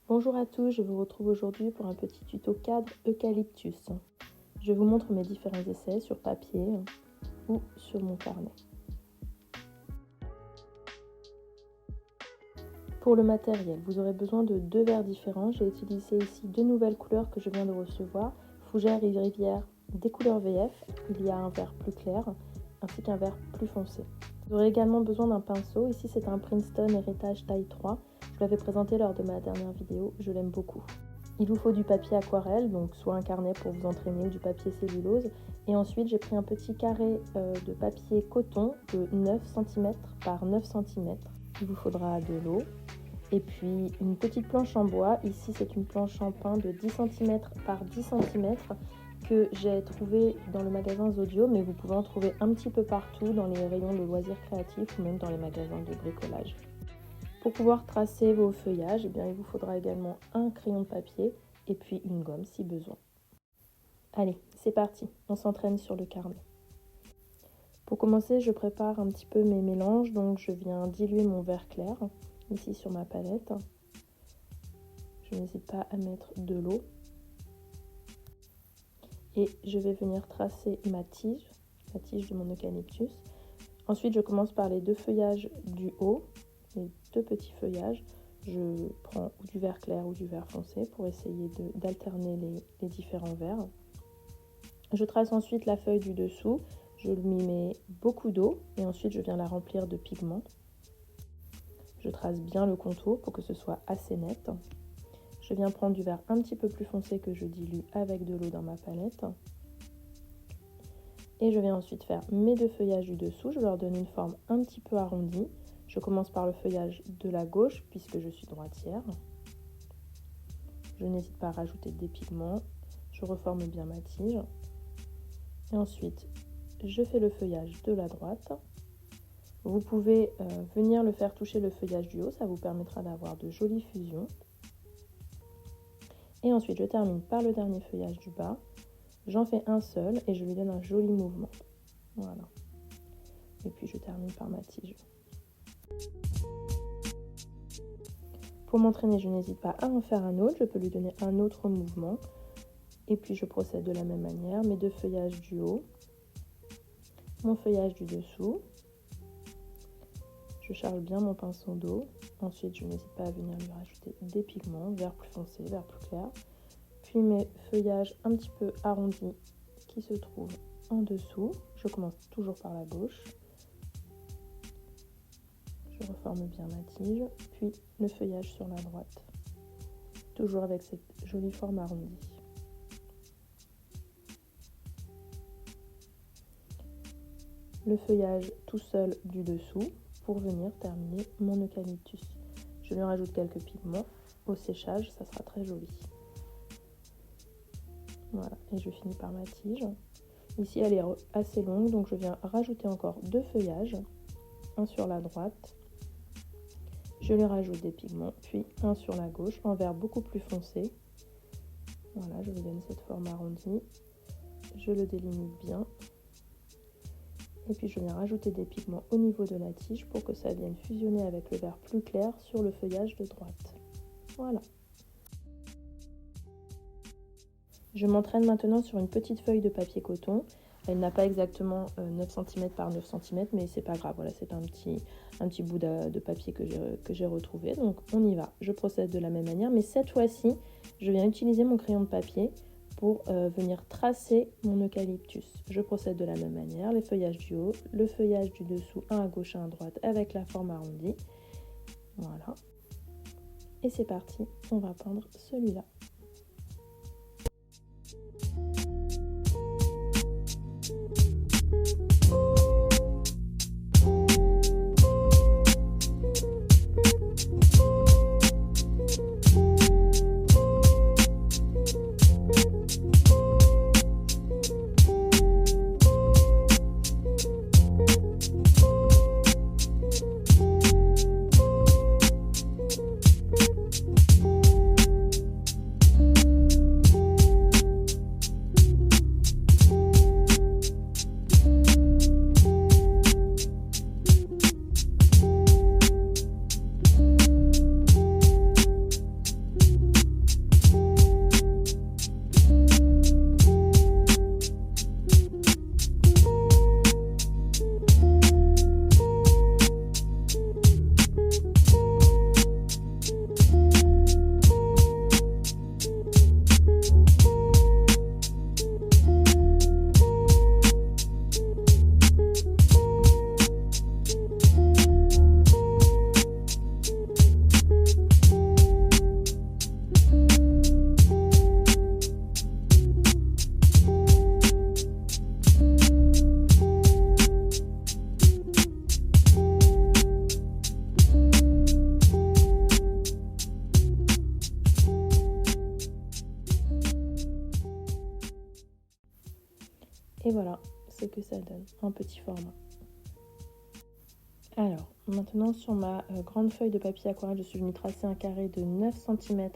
Bonjour à tous, je vous retrouve aujourd'hui pour un petit tuto cadre eucalyptus. Je vous montre mes différents essais sur papier ou sur mon carnet. Pour le matériel, vous aurez besoin de 2 verres différents. J'ai utilisé ici 2 nouvelles couleurs que je viens de recevoir, Fougère et Rivière des couleurs VF. Il y a un vert plus clair ainsi qu'un vert plus foncé. Vous aurez également besoin d'un pinceau. Ici c'est un Princeton Héritage taille 3. Je l'avais présenté lors de ma dernière vidéo, je l'aime beaucoup. Il vous faut du papier aquarelle, donc soit un carnet pour vous entraîner ou du papier cellulose. Et ensuite j'ai pris un petit carré de papier coton de 9 cm par 9 cm. Il vous faudra de l'eau. Et puis une petite planche en bois. Ici c'est une planche en pin de 10 cm par 10 cm que j'ai trouvé dans le magasin Zodio, mais vous pouvez en trouver un petit peu partout dans les rayons de loisirs créatifs ou même dans les magasins de bricolage. Pour pouvoir tracer vos feuillages, eh bien, il vous faudra également un crayon de papier et puis une gomme si besoin. Allez, c'est parti, on s'entraîne sur le carnet. Pour commencer, je prépare un petit peu mes mélanges, donc je viens diluer mon vert clair ici sur ma palette. Je n'hésite pas à mettre de l'eau. Et je vais venir tracer ma tige, la tige de mon eucalyptus. Ensuite, je commence par les 2 feuillages du haut, les 2 petits feuillages. Je prends ou du vert clair ou du vert foncé pour essayer d'alterner les différents verts. Je trace ensuite la feuille du dessous. Je lui mets beaucoup d'eau et ensuite je viens la remplir de pigments. Je trace bien le contour pour que ce soit assez net. Je viens prendre du vert un petit peu plus foncé que je dilue avec de l'eau dans ma palette. Et je viens ensuite faire mes 2 feuillages du dessous. Je leur donne une forme un petit peu arrondie. Je commence par le feuillage de la gauche puisque je suis droitière. Je n'hésite pas à rajouter des pigments. Je reforme bien ma tige. Et ensuite, je fais le feuillage de la droite. Vous pouvez venir le faire toucher le feuillage du haut, ça vous permettra d'avoir de jolies fusions. Et ensuite, je termine par le dernier feuillage du bas. J'en fais un seul et je lui donne un joli mouvement. Voilà. Et puis, je termine par ma tige. Pour m'entraîner, je n'hésite pas à en faire un autre. Je peux lui donner un autre mouvement. Et puis, je procède de la même manière. Mes 2 feuillages du haut. Mon feuillage du dessous. Je charge bien mon pinceau d'eau. Ensuite, je n'hésite pas à venir lui rajouter des pigments, vert plus foncé, vert plus clair. Puis mes feuillages un petit peu arrondis qui se trouvent en dessous. Je commence toujours par la gauche. Je reforme bien ma tige. Puis le feuillage sur la droite. Toujours avec cette jolie forme arrondie. Le feuillage tout seul du dessous pour venir terminer mon eucalyptus. Je lui rajoute quelques pigments au séchage, ça sera très joli. Voilà, et je finis par ma tige. Ici, elle est assez longue, donc je viens rajouter encore 2 feuillages, un sur la droite. Je lui rajoute des pigments, puis un sur la gauche, en vert beaucoup plus foncé. Voilà, je lui donne cette forme arrondie. Je le délimite bien. Et puis je viens rajouter des pigments au niveau de la tige pour que ça vienne fusionner avec le vert plus clair sur le feuillage de droite. Voilà. Je m'entraîne maintenant sur une petite feuille de papier coton. Elle n'a pas exactement 9 cm par 9 cm, mais c'est pas grave. Voilà, c'est un petit bout de papier que j'ai retrouvé. Donc on y va. Je procède de la même manière, mais cette fois-ci, je viens utiliser mon crayon de papier pour venir tracer mon eucalyptus. Je procède de la même manière, les feuillages du haut, le feuillage du dessous, un à gauche, un à droite, avec la forme arrondie. Voilà. Et c'est parti, on va peindre celui-là. Et voilà ce que ça donne en petit format. Alors, maintenant sur ma grande feuille de papier aquarelle, je suis venue tracer un carré de 9 cm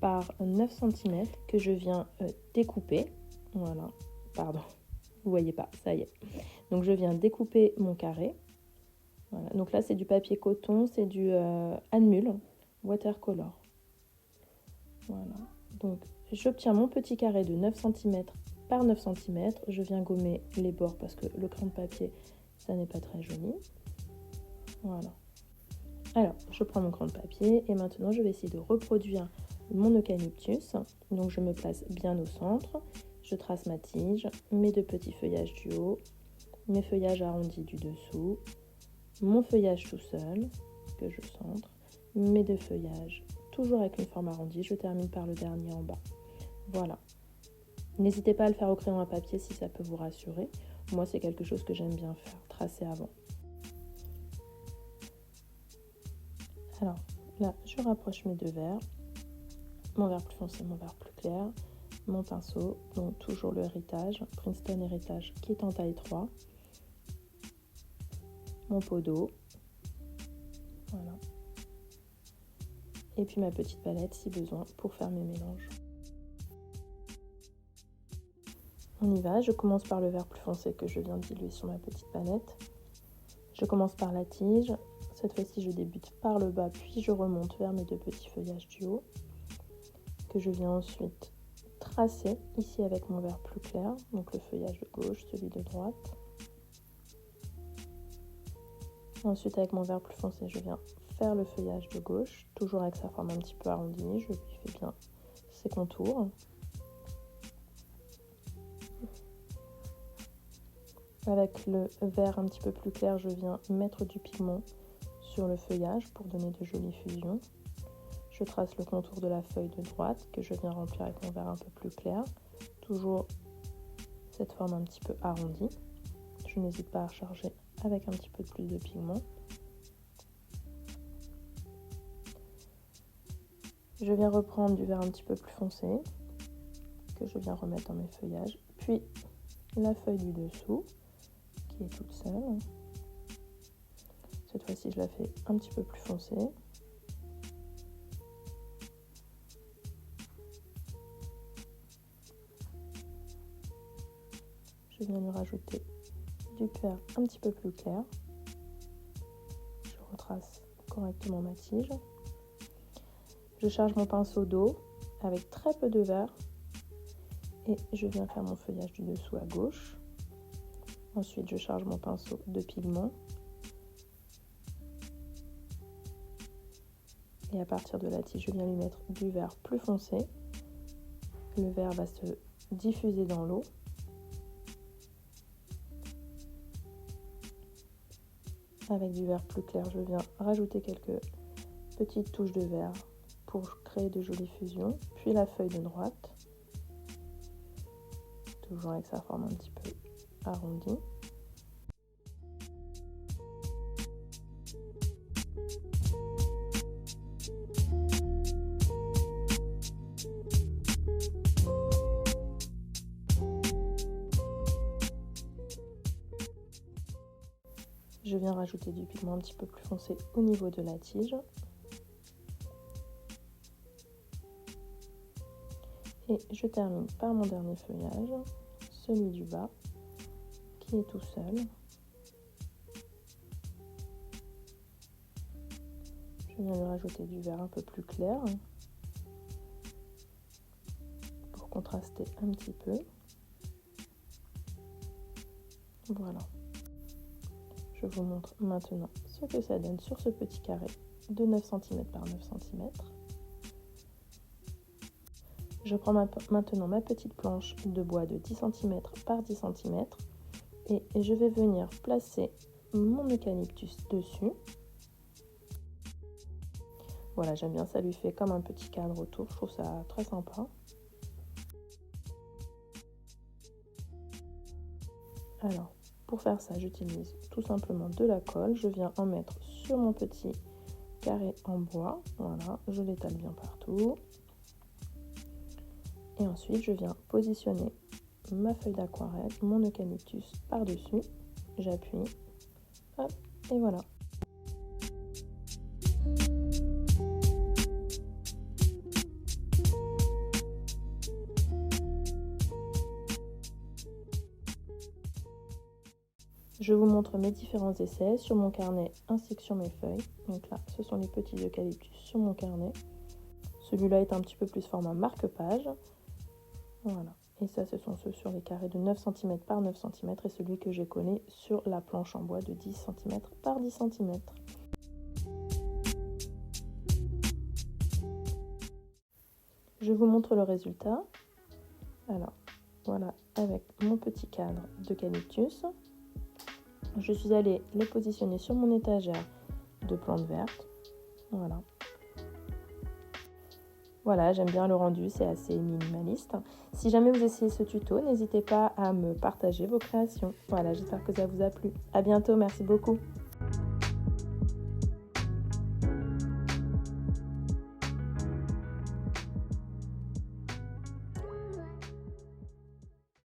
par 9 cm que je viens découper. Voilà, pardon, vous voyez pas, ça y est. Donc je viens découper mon carré. Voilà. Donc là c'est du papier coton, c'est du Anmul Watercolor. Voilà, donc j'obtiens mon petit carré de 9 cm par 9 cm. Je viens gommer les bords parce que le crayon de papier, ça n'est pas très joli. Voilà. Alors, je prends mon crayon de papier et maintenant je vais essayer de reproduire mon eucalyptus. Donc je me place bien au centre, je trace ma tige, mes deux petits feuillages du haut, mes feuillages arrondis du dessous, mon feuillage tout seul que je centre, mes deux feuillages toujours avec une forme arrondie, je termine par le dernier en bas. Voilà. N'hésitez pas à le faire au crayon à papier si ça peut vous rassurer. Moi c'est quelque chose que j'aime bien faire, tracer avant. Alors là, je rapproche mes deux verres, mon vert plus foncé, mon vert plus clair, mon pinceau, donc toujours le héritage, Princeton Héritage qui est en taille 3, mon pot d'eau, voilà, et puis ma petite palette si besoin pour faire mes mélanges. On y va, je commence par le vert plus foncé que je viens de diluer sur ma petite palette. Je commence par la tige. Cette fois-ci, je débute par le bas, puis je remonte vers mes deux petits feuillages du haut, que je viens ensuite tracer ici avec mon vert plus clair, donc le feuillage de gauche, celui de droite. Ensuite, avec mon vert plus foncé, je viens faire le feuillage de gauche, toujours avec sa forme un petit peu arrondie, je lui fais bien ses contours. Avec le vert un petit peu plus clair, je viens mettre du pigment sur le feuillage pour donner de jolies fusions. Je trace le contour de la feuille de droite que je viens remplir avec mon vert un peu plus clair. Toujours cette forme un petit peu arrondie. Je n'hésite pas à recharger avec un petit peu plus de pigment. Je viens reprendre du vert un petit peu plus foncé que je viens remettre dans mes feuillages. Puis la feuille du dessous qui est toute seule. Cette fois-ci, je la fais un petit peu plus foncée. Je viens lui rajouter du vert un petit peu plus clair. Je retrace correctement ma tige. Je charge mon pinceau d'eau avec très peu de vert et je viens faire mon feuillage du dessous à gauche. Ensuite, je charge mon pinceau de pigment. Et à partir de la tige, je viens lui mettre du vert plus foncé. Le vert va se diffuser dans l'eau. Avec du vert plus clair, je viens rajouter quelques petites touches de vert pour créer de jolies fusions. Puis la feuille de droite, toujours avec sa forme un petit peu arrondie. Je viens rajouter du pigment un petit peu plus foncé au niveau de la tige. Et je termine par mon dernier feuillage, celui du bas, qui est tout seul. Je viens lui rajouter du vert un peu plus clair pour contraster un petit peu. Voilà. Je vous montre maintenant ce que ça donne sur ce petit carré de 9 cm par 9 cm. Je prends maintenant ma petite planche de bois de 10 cm par 10 cm et je vais venir placer mon eucalyptus dessus. Voilà, j'aime bien, ça lui fait comme un petit cadre autour, je trouve ça très sympa. Alors, pour faire ça, j'utilise tout simplement de la colle. Je viens en mettre sur mon petit carré en bois. Voilà, je l'étale bien partout. Et ensuite, je viens positionner ma feuille d'aquarelle, mon eucalyptus par-dessus, j'appuie, hop, et voilà. Je vous montre mes différents essais sur mon carnet ainsi que sur mes feuilles. Donc là, ce sont les petits eucalyptus sur mon carnet. Celui-là est un petit peu plus format marque-page. Voilà. Et ça, ce sont ceux sur les carrés de 9 cm par 9 cm et celui que j'ai collé sur la planche en bois de 10 cm par 10 cm. Je vous montre le résultat. Alors, voilà, avec mon petit cadre d'eucalyptus. Je suis allée les positionner sur mon étagère de plantes vertes. Voilà. Voilà, j'aime bien le rendu, c'est assez minimaliste. Si jamais vous essayez ce tuto, n'hésitez pas à me partager vos créations. Voilà, j'espère que ça vous a plu. À bientôt, merci beaucoup.